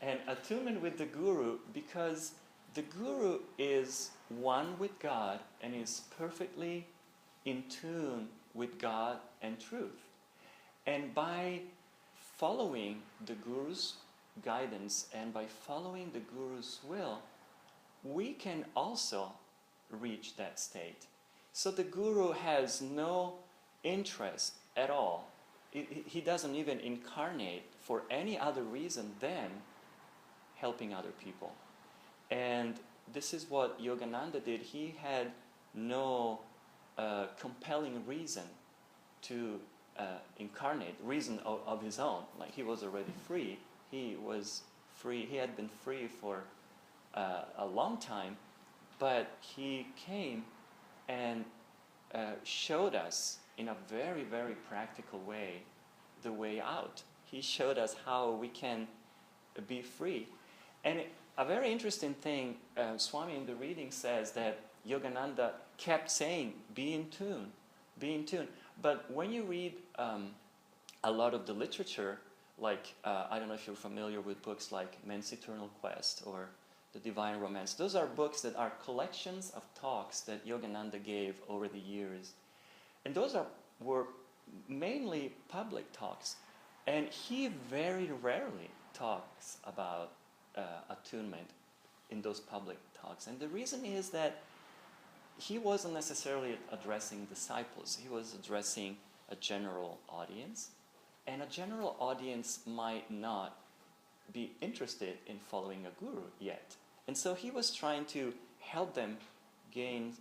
And attunement with the Guru, because the Guru is one with God and is perfectly in tune with God and truth. And by following the Guru's guidance and by following the Guru's will, we can also reach that state. So the Guru has no interest at all. He doesn't even incarnate for any other reason than helping other people. And this is what Yogananda did. He had no compelling reason to incarnate, reason of his own. Like, he was already free. He was free. He had been free for a long time, but he came and showed us in a very, very practical way the way out. He showed us how we can be free. And a very interesting thing, Swami in the reading says that Yogananda kept saying, be in tune, be in tune. But when you read a lot of the literature, like, I don't know if you're familiar with books like Man's Eternal Quest or The Divine Romance, those are books that are collections of talks that Yogananda gave over the years. And those were mainly public talks. And he very rarely talks about attunement in those public talks. And the reason is that he wasn't necessarily addressing disciples. He was addressing a general audience. And a general audience might not be interested in following a guru yet. And so he was trying to help them gain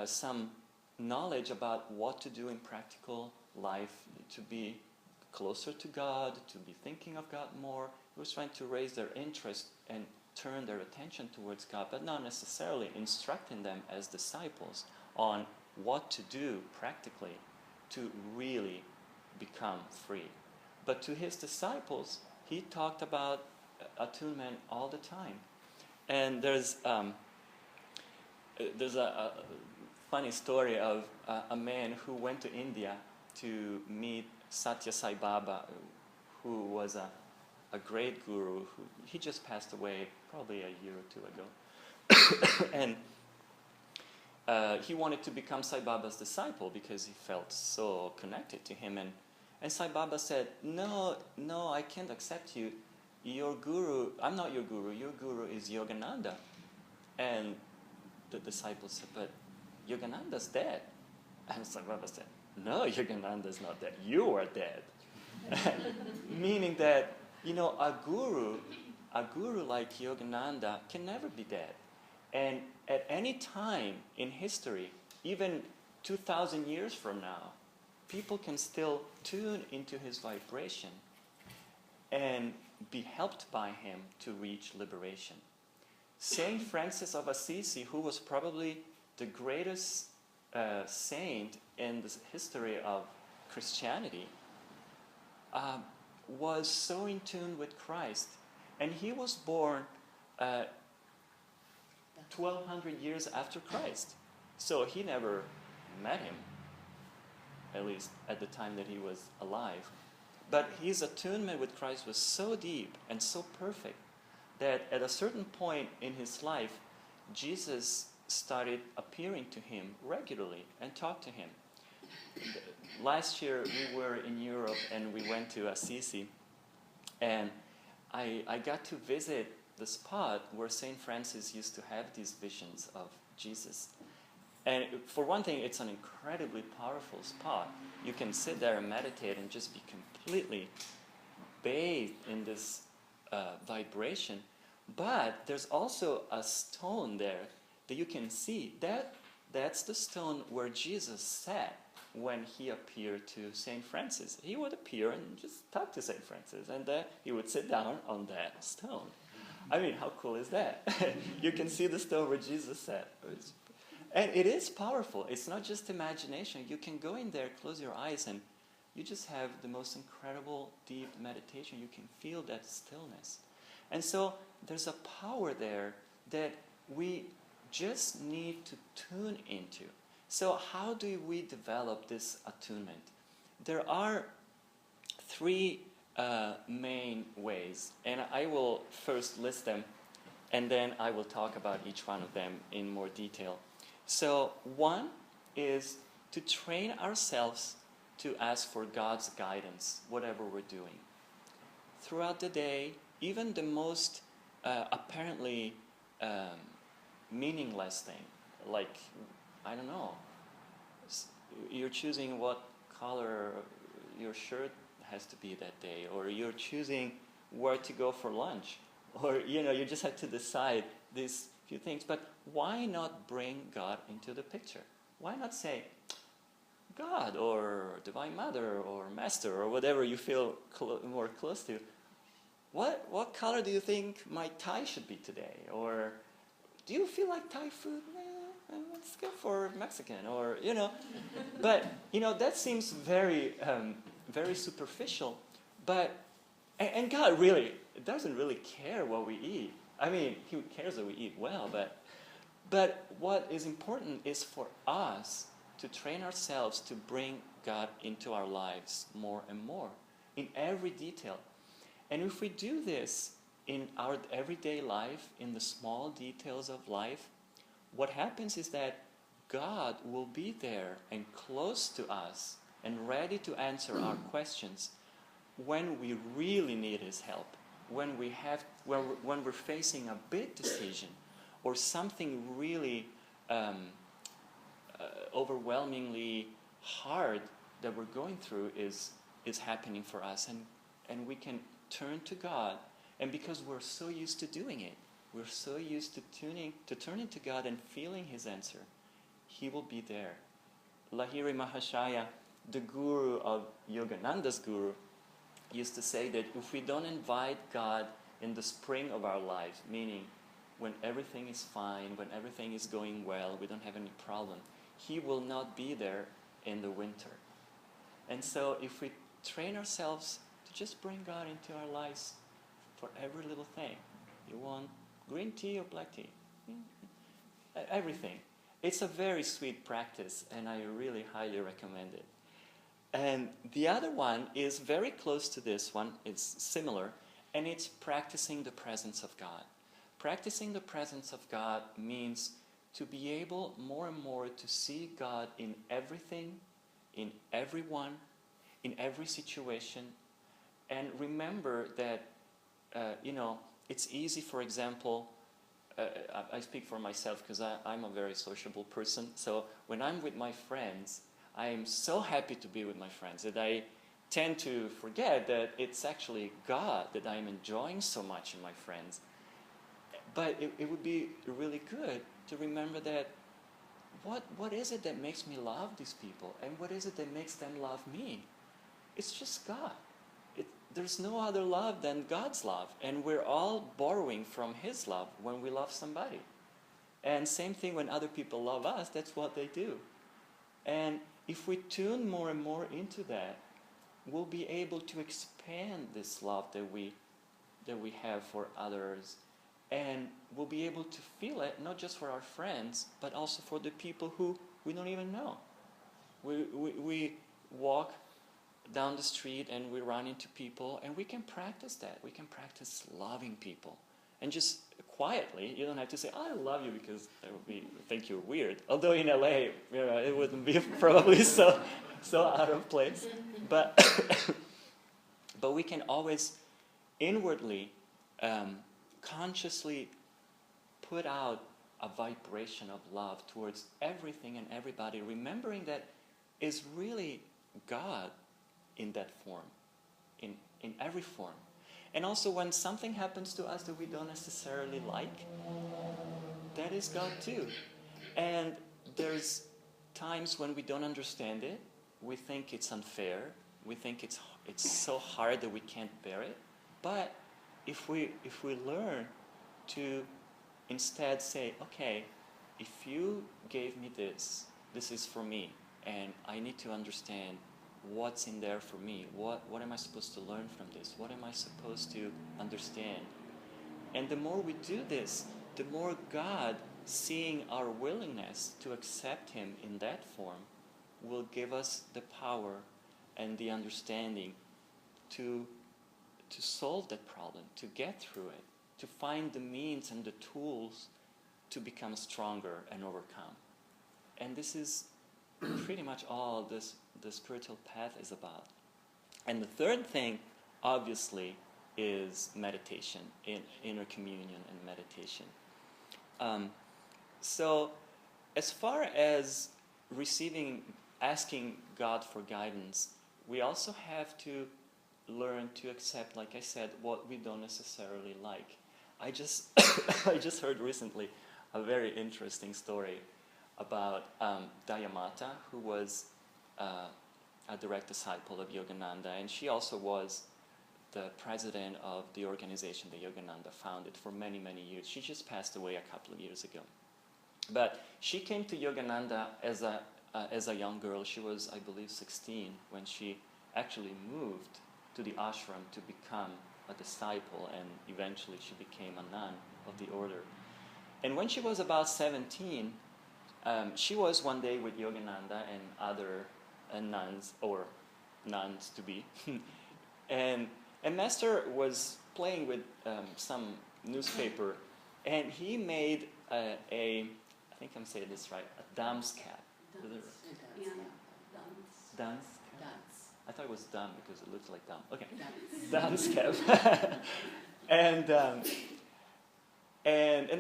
some knowledge about what to do in practical life, to be closer to God, to be thinking of God more. He was trying to raise their interest and turn their attention towards God, but not necessarily instructing them as disciples on what to do practically to really become free. But to his disciples, he talked about attunement all the time. And there's a funny story of a man who went to India to meet Satya Sai Baba, who was a great guru. He just passed away probably a year or two ago. And he wanted to become Sai Baba's disciple because he felt so connected to him. And Sai Baba said, no, I can't accept you. Your guru, I'm not your guru is Yogananda. And the disciple said, but Yogananda's dead. And Sai Baba said, no, Yogananda's not dead. You are dead. Meaning that, a guru like Yogananda can never be dead. And at any time in history, even 2,000 years from now, people can still tune into his vibration and be helped by him to reach liberation. Saint Francis of Assisi, who was probably the greatest saint in the history of Christianity, was so in tune with Christ. And he was born 1,200 years after Christ. So he never met him, at least at the time that he was alive. But his attunement with Christ was so deep and so perfect that at a certain point in his life, Jesus started appearing to him regularly and talked to him. Last year we were in Europe and we went to Assisi, and I got to visit the spot where St. Francis used to have these visions of Jesus. And for one thing, it's an incredibly powerful spot. You can sit there and meditate and just be completely bathed in this vibration. But there's also a stone there that you can see. That's the stone where Jesus sat when he appeared to St. Francis. He would appear and just talk to St. Francis, and he would sit down on that stone. I mean, how cool is that? You can see the stone where Jesus sat. And it is powerful. It's not just imagination. You can go in there, close your eyes, and you just have the most incredible, deep meditation. You can feel that stillness. And so there's a power there that we just need to tune into. So how do we develop this attunement? There are three main ways. And I will first list them, and then I will talk about each one of them in more detail. So one is to train ourselves to ask for God's guidance, whatever we're doing. Throughout the day, even the most apparently meaningless thing, like, I don't know, you're choosing what color your shirt has to be that day, or you're choosing where to go for lunch, or you just have to decide these few things. But why not bring God into the picture? Why not say, God or Divine Mother or Master or whatever you feel more close to, what color do you think my tie should be today? Or do you feel like Thai food? Let's go for Mexican, or But that seems very very superficial. But and God really doesn't really care what we eat. I mean, He cares that we eat well, but what is important is for us to train ourselves to bring God into our lives more and more, in every detail. And if we do this in our everyday life, in the small details of life, what happens is that God will be there and close to us and ready to answer our questions when we really need His help, when we're facing a big decision or something really overwhelmingly hard that we're going through is happening for us, and we can turn to God. And because we're so used to doing it, we're so used to turning to God and feeling His answer, He will be there. Lahiri Mahashaya, the guru of Yogananda's guru, used to say that if we don't invite God in the spring of our lives, meaning when everything is fine, when everything is going well, we don't have any problem, He will not be there in the winter. And so if we train ourselves to just bring God into our lives for every little thing, you want green tea or black tea? Everything. It's a very sweet practice, and I really highly recommend it. And the other one is very close to this one. It's similar, and it's practicing the presence of God. Practicing the presence of God means to be able more and more to see God in everything, in everyone, in every situation, and remember that, it's easy, for example, I speak for myself because I'm a very sociable person, so when I'm with my friends, I am so happy to be with my friends that I tend to forget that it's actually God that I'm enjoying so much in my friends. But it would be really good to remember that what is it that makes me love these people, and what is it that makes them love me? It's just God. There's no other love than God's love, and we're all borrowing from His love when we love somebody. And same thing when other people love us, that's what they do. And if we tune more and more into that, we'll be able to expand this love that we have for others, and we'll be able to feel it not just for our friends, but also for the people who we don't even know. We walk down the street and we run into people, and we can practice that. We can practice loving people, and just quietly. You don't have to say, "I love you," because they would think you're weird. Although in LA, it wouldn't be probably so out of place. But but we can always inwardly, consciously put out a vibration of love towards everything and everybody, remembering that is really God in that form, in every form. And also when something happens to us that we don't necessarily like, that is God too. And there's times when we don't understand it, we think it's unfair, we think it's so hard that we can't bear it. But if we learn to instead say, okay, if you gave me this is for me, and I need to understand what's in there for me. What am I supposed to learn from this? What am I supposed to understand? And the more we do this, the more God, seeing our willingness to accept Him in that form, will give us the power and the understanding to solve that problem, to get through it, to find the means and the tools to become stronger and overcome. And this is pretty much all the spiritual path is about. And the third thing, obviously, is meditation, inner communion and meditation. So as far as asking God for guidance, we also have to learn to accept, like I said, what we don't necessarily like. I just I just heard recently a very interesting story about Dayamata, who was a direct disciple of Yogananda, and she also was the president of the organization that Yogananda founded for many, many years. She just passed away a couple of years ago. But she came to Yogananda as a young girl. She was, I believe, 16 when she actually moved to the ashram to become a disciple, and eventually she became a nun of the order. And when she was about 17, she was one day with Yogananda and other nuns, or nuns to be, and Master was playing with some newspaper, and he made I think I'm saying this right, a dance cap. Dance? I thought it was dumb because it looks like dumb. Okay, dance cap. and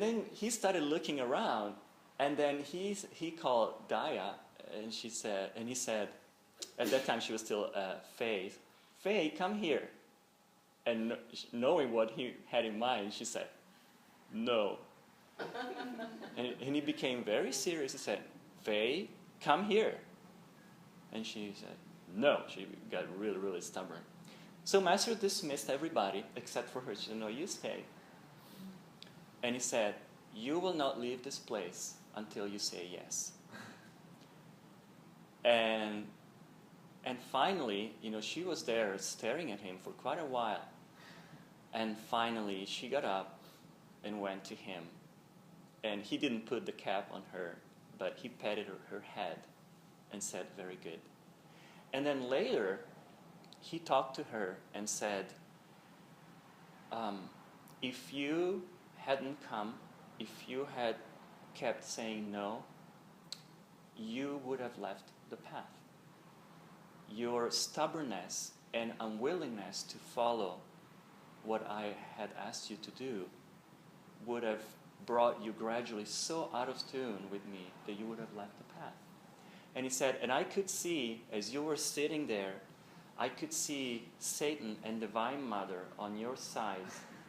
then he started looking around, and then he called Daya, and he said, at that time she was still Faye, come here. And knowing what he had in mind, she said, no. and he became very serious. He said, Faye, come here. And she said, no. She got really, really stubborn. So Master dismissed everybody except for her. She said, no, you stay. And he said, you will not leave this place until you say yes. And finally, she was there staring at him for quite a while. And finally, she got up and went to him. And he didn't put the cap on her, but he patted her head and said, very good. And then later, he talked to her and said, if you hadn't come, if you had kept saying no, you would have left the path. Your stubbornness and unwillingness to follow what I had asked you to do would have brought you gradually so out of tune with me that you would have left the path. And he said, and I could see, as you were sitting there, I could see Satan and Divine Mother on your side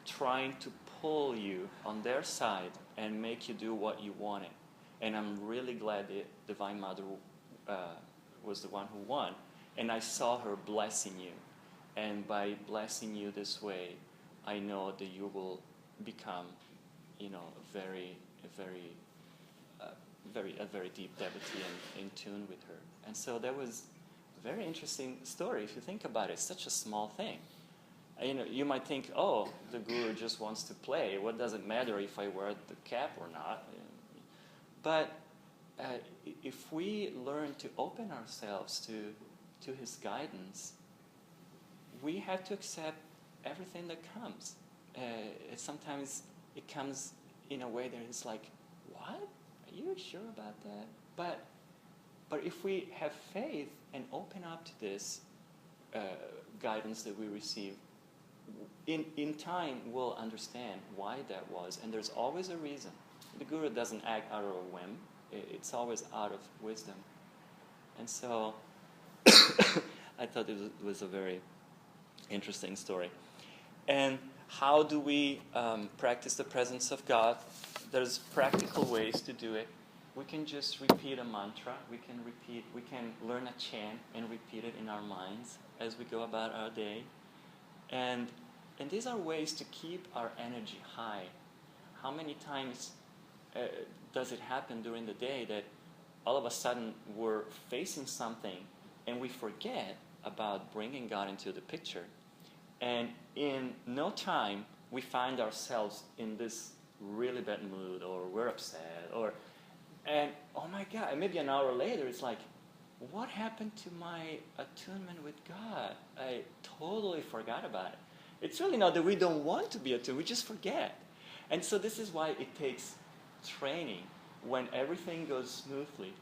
trying to pull you on their side and make you do what you wanted. And I'm really glad that Divine Mother was the one who won. And I saw her blessing you. And by blessing you this way, I know that you will become, a very deep devotee and in tune with her. And so that was a very interesting story if you think about it. It's such a small thing. You might think, oh, the guru just wants to play. What does it matter if I wear the cap or not? But if we learn to open ourselves to his guidance, we have to accept everything that comes. Sometimes it comes in a way that it's like, what? Are you sure about that? But if we have faith and open up to this guidance that we receive, in time we'll understand why that was. And there's always a reason. The guru doesn't act out of a whim. It's always out of wisdom. And so I thought it was a very interesting story. And how do we practice the presence of God? There's practical ways to do it. We can just repeat a mantra. We can learn a chant and repeat it in our minds as we go about our day. And these are ways to keep our energy high. How many times does it happen during the day that all of a sudden we're facing something and we forget about bringing God into the picture? And in no time, we find ourselves in this really bad mood, or we're upset, and oh my God, and maybe an hour later, it's like, what happened to my attunement with God? I totally forgot about it. It's really not that we don't want to be attuned, we just forget. And so this is why it takes training when everything goes smoothly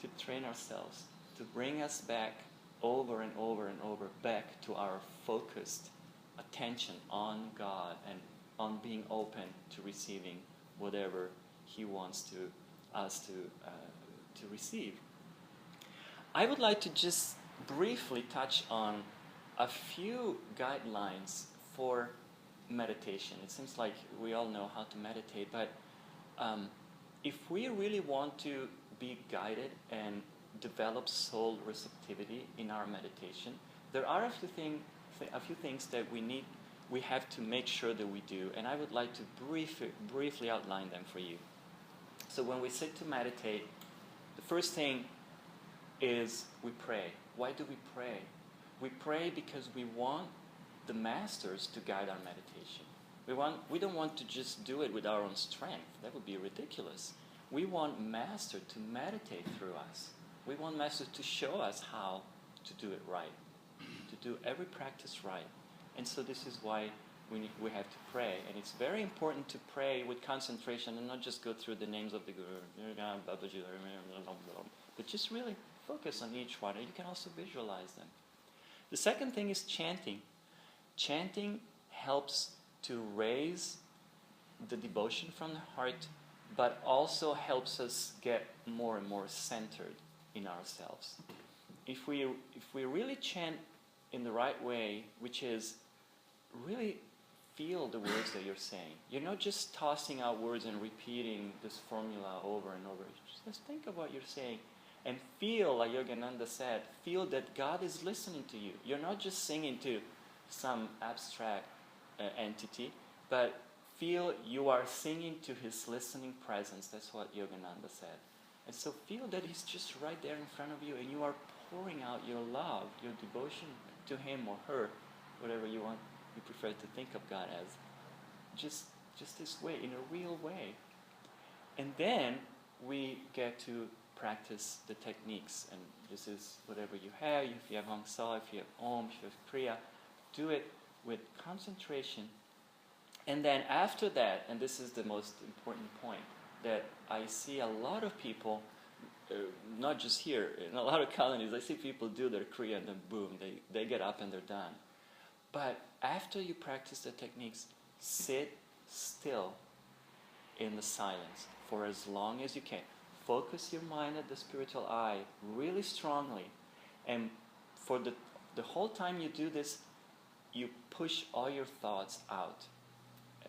to train ourselves, to bring us back over and over and over back to our focused attention on God and on being open to receiving whatever He wants us to receive. I would like to just briefly touch on a few guidelines for meditation. It seems like we all know how to meditate, but if we really want to be guided and develop soul receptivity in our meditation, there are a few things that we have to make sure that we do, and I would like to briefly outline them for you. So when we sit to meditate, the first thing is we pray. Why do we pray? We pray because we want the masters to guide our meditation. We don't want to just do it with our own strength. That would be ridiculous. We want Master to meditate through us. We want Master to show us how to do it right, to do every practice right. And so this is why we have to pray. And it's very important to pray with concentration and not just go through the names of the Guru, but just really focus on each one. And you can also visualize them. The second thing is chanting. Chanting helps to raise the devotion from the heart, but also helps us get more and more centered in ourselves. If we really chant in the right way, which is really feel the words that you're saying. You're not just tossing out words and repeating this formula over and over. Just think of what you're saying and feel, like Yogananda said, feel that God is listening to you. You're not just singing to some abstract entity, but feel you are singing to His listening presence. That's what Yogananda said. And so feel that He's just right there in front of you, and you are pouring out your love, your devotion to Him or her, whatever you prefer to think of God as. Just this way, in a real way. And then we get to practice the techniques. And this is whatever you have. If you have Hong Sa, if you have Om, if you have Kriya, do it with concentration. And then after that, and this is the most important point, that I see a lot of people, not just here, in a lot of colonies, I see people do their Kriya and then boom, they get up and they're done. But after you practice the techniques, sit still in the silence for as long as you can. Focus your mind at the spiritual eye really strongly. And for the whole time you do this, you push all your thoughts out.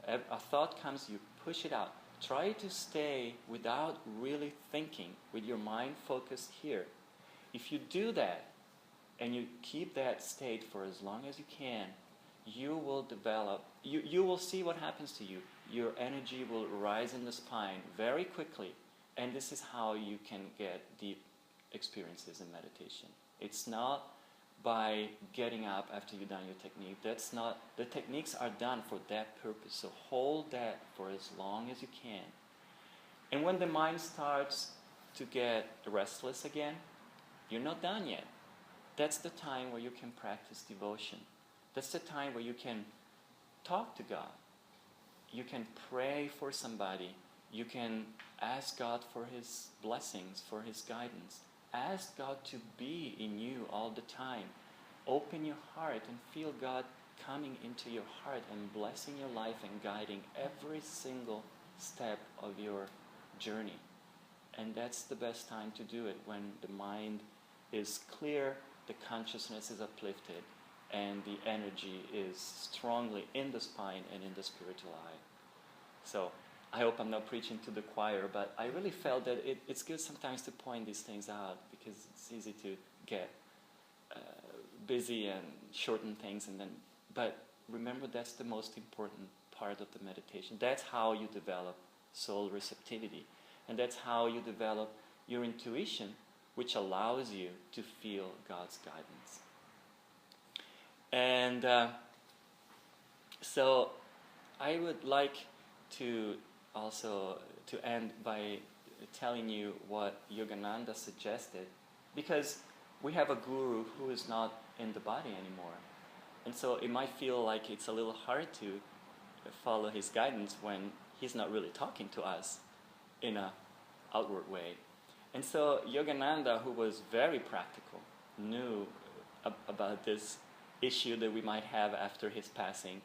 A thought comes, you push it out. Try to stay without really thinking, with your mind focused here. If you do that, and you keep that state for as long as you can, you will develop, you will see what happens to you. Your energy will rise in the spine very quickly. And this is how you can get deep experiences in meditation. It's not by getting up after you've done your technique. That's not, the techniques are done for that purpose. So hold that for as long as you can. And when the mind starts to get restless again, you're not done yet. That's the time where you can practice devotion. That's the time where you can talk to God. You can pray for somebody. You can ask God for His blessings, for His guidance. Ask God to be in you all the time. Open your heart and feel God coming into your heart and blessing your life and guiding every single step of your journey. And that's the best time to do it, when the mind is clear, the consciousness is uplifted, and the energy is strongly in the spine and in the spiritual eye. So I hope I'm not preaching to the choir, but I really felt that it's good sometimes to point these things out, because it's easy to get busy and shorten things, but remember, that's the most important part of the meditation. That's how you develop soul receptivity, and that's how you develop your intuition, which allows you to feel God's guidance. And so I would like to also to end by telling you what Yogananda suggested, because we have a guru who is not in the body anymore. And so it might feel like it's a little hard to follow his guidance when he's not really talking to us in an outward way. And so Yogananda, who was very practical, knew about this issue that we might have after his passing.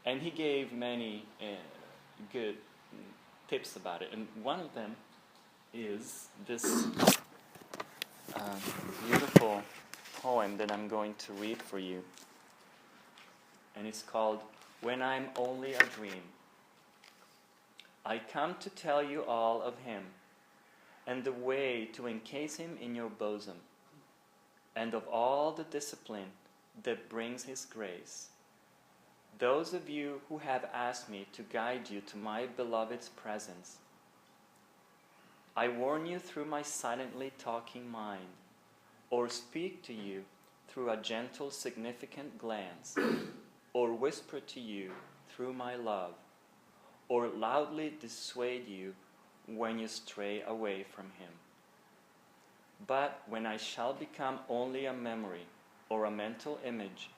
And he gave many good tips about it. And one of them is this beautiful poem that I'm going to read for you. And it's called When I'm Only a Dream. I come to tell you all of him, and the way to encase him in your bosom, and of all the discipline that brings his grace. Those of you who have asked me to guide you to my beloved's presence, I warn you through my silently talking mind, or speak to you through a gentle, significant glance, or whisper to you through my love, or loudly dissuade you when you stray away from him. But when I shall become only a memory, or a mental image,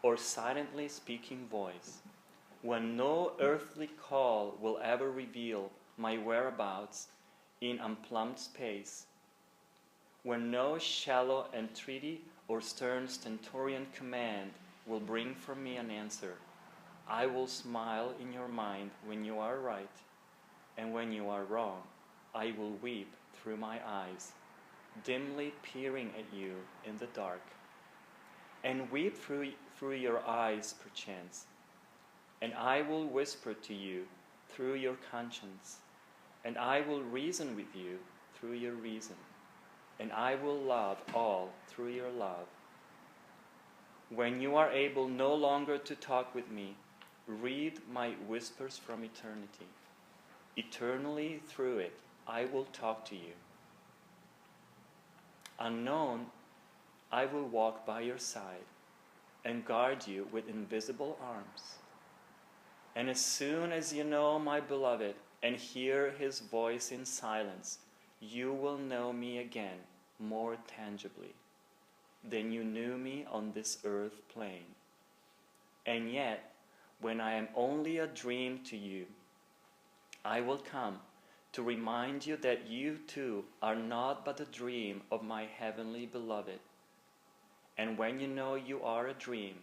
or silently speaking voice, when no earthly call will ever reveal my whereabouts in unplumbed space, when no shallow entreaty or stern stentorian command will bring from me an answer, I will smile in your mind when you are right, and when you are wrong, I will weep through my eyes, dimly peering at you in the dark, and weep through your eyes perchance, and I will whisper to you through your conscience, and I will reason with you through your reason, and I will love all through your love. When you are able no longer to talk with me, read my whispers from eternity. Eternally through it, I will talk to you. Unknown, I will walk by your side and guard you with invisible arms. And as soon as you know my beloved and hear his voice in silence, you will know me again more tangibly than you knew me on this earth plane. And yet, when I am only a dream to you, I will come to remind you that you too are not but a dream of my heavenly beloved. And when you know you are a dream,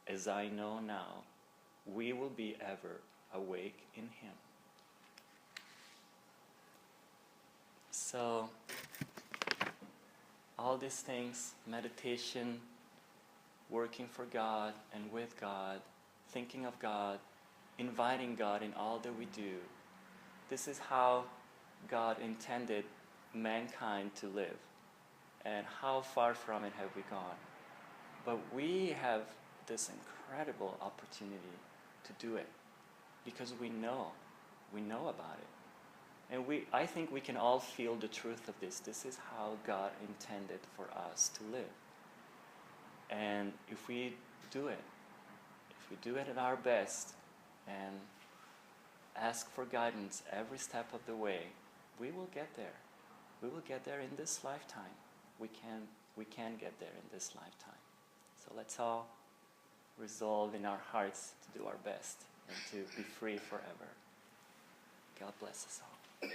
as I know now, we will be ever awake in him. So, all these things, meditation, working for God and with God, thinking of God, inviting God in all that we do, this is how God intended mankind to live. And how far from it have we gone? But we have this incredible opportunity to do it because we know about it. And I think we can all feel the truth of this. This is how God intended for us to live. And if we do it at our best and ask for guidance every step of the way, we will get there. We will get there in this lifetime. We can get there in this lifetime. So let's all resolve in our hearts to do our best and to be free forever. God bless us all.